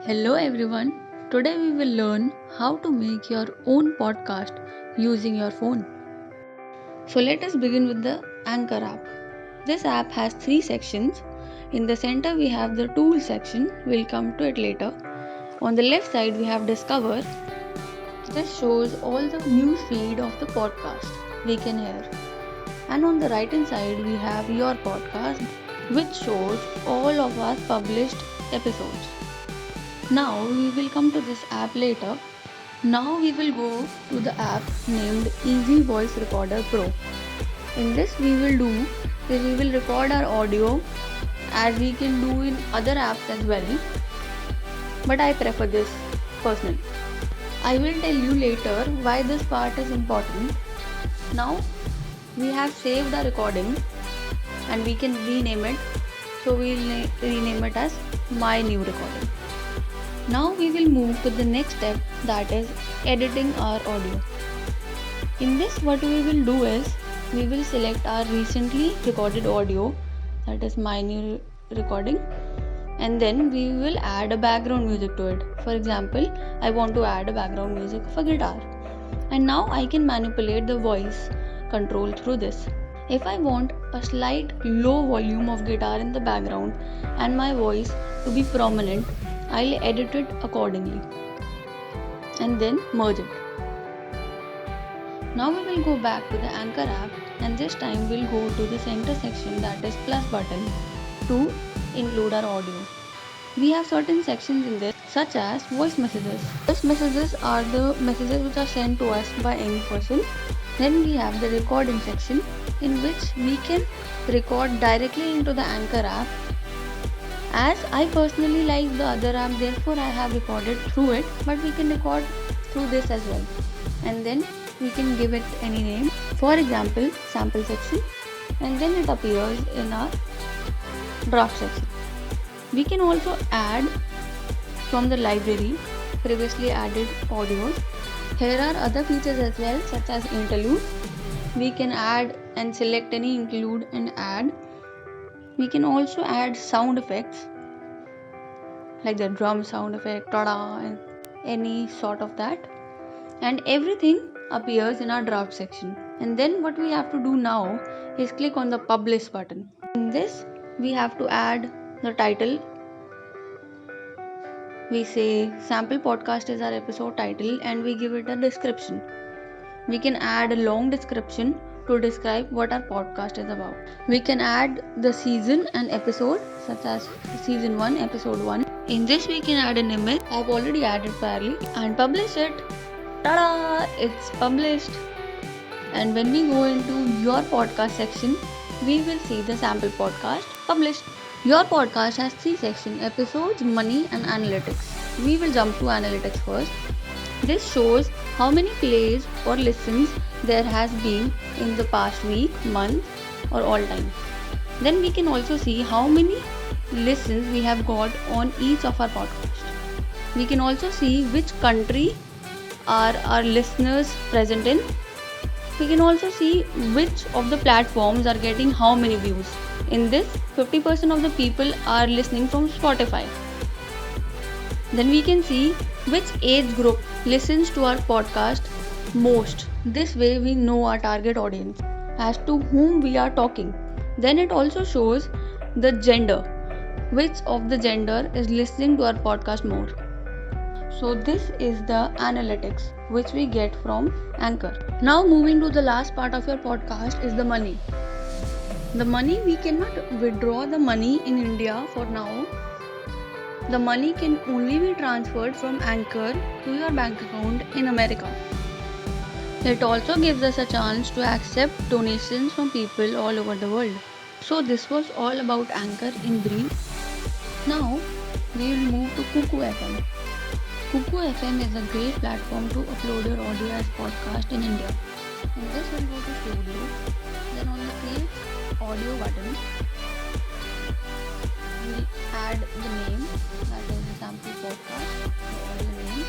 Hello everyone. Today we will learn how to make your own podcast using your phone. So let us begin with the Anchor app. This app has three sections. In the center we have the Tools section. We'll come to it later. On the left side we have Discover. This shows all the news feed of the podcast we can hear. And on the right hand side we have Your Podcast, which shows all of our published episodes. Now we will come to this app later. Now we will go to the app named Easy Voice Recorder Pro. In this we will do is we will record our audio as we can do in other apps as well. But I prefer this personally. I will tell you later why this part is important. Now we have saved our recording and we can rename it. So we will rename it as My New Recording. Now we will move to the next step, that is editing our audio. In this what we will do is we will select our recently recorded audio, that is My New Recording, and then we will add a background music to it. For example, I want to add a background music of a guitar, and now I can manipulate the voice control through this. If I want a slight low volume of guitar in the background and my voice to be prominent, I'll edit it accordingly and then merge it. Now we will go back to the Anchor app, and this time we'll go to the center section, that is plus button, to include our audio. We have certain sections in this such as voice messages. Voice messages are the messages which are sent to us by any person. Then we have the recording section, in which we can record directly into the Anchor app. As I personally like the other app, therefore I have recorded through it, but we can record through this as well. And then we can give it any name. For example, sample section, and then it appears in our draft section. We can also add from the library previously added audios. Here are other features as well, such as interlude. We can add and select any include and add. We can also add sound effects like the drum sound effect, tada, and any sort of that. And everything appears in our draft section. And then what we have to do now is click on the publish button. In this we have to add the title. We say sample podcast is our episode title and we give it a description. We can add a long description to describe what our podcast is about. We can add the season and episode, such as season 1, episode 1. In this we can add an image. I've already added fairly, and publish it. Tada! It's published. And when we go into your podcast section, we will see the sample podcast published. Your podcast has three sections: episodes, money and analytics. We will jump to analytics first. This shows how many plays or listens there has been in the past week, month or all time. Then we can also see how many listens we have got on each of our podcasts. We can also see which country are our listeners present in. We can also see which of the platforms are getting how many views. In this, 50% of the people are listening from Spotify. Then we can see which age group listens to our podcast most. This way we know our target audience as to whom we are talking. Then it also shows the gender, which of the gender is listening to our podcast more. So this is the analytics which we get from Anchor. Now moving to the last part of your podcast is the money. The money, we cannot withdraw the money in India for now. The money can only be transferred from Anchor to your bank account in America. It also gives us a chance to accept donations from people all over the world. So this was all about Anchor in brief. Now we will move to Kuku FM. Kuku FM is a great platform to upload your audio as podcast in India. In this we'll go to studio, then on the create audio button, we'll add the name, that is the sample podcast, the audio name,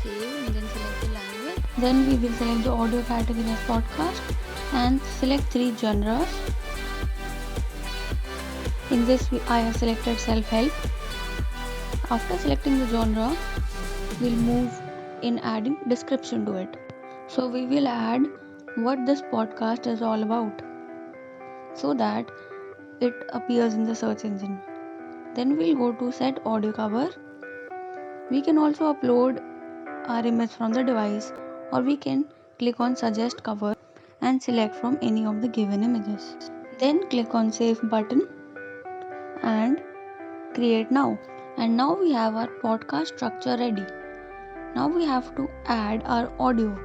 save and then select the language. Then we will select the audio category as podcast and select three genres. In this I have selected self-help. After selecting the genre, we'll move in adding description to it. So we will add what this podcast is all about so that it appears in the search engine. Then we'll go to set audio cover. We can also upload our image from the device, or we can click on suggest cover and select from any of the given images. Then click on save button and create now. And now we have our podcast structure ready. Now we have to add our audio.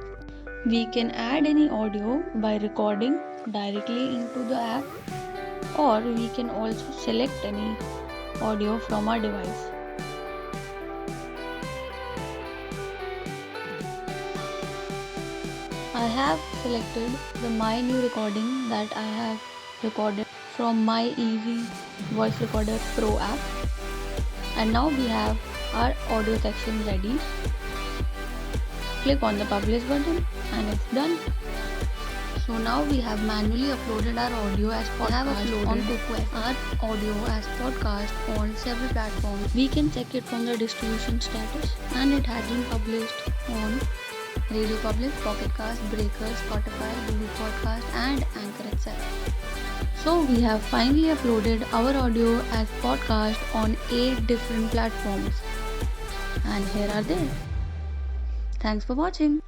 We can add any audio by recording directly into the app, or we can also select any audio from our device. I have selected the My New recording that I have recorded from My Easy Voice Recorder Pro app. And now we have our audio section ready. Click on the publish button and it's done. So now we have manually uploaded our audio as podcast on Kuku FM. Our audio as podcast on several platforms. We can check it from the distribution status, and it has been published on Radio Public, Pocket Cast, Breaker, Spotify, Google Podcast and Anchor itself. So we have finally uploaded our audio as podcast on 8 different platforms. And here are they. Thanks for watching.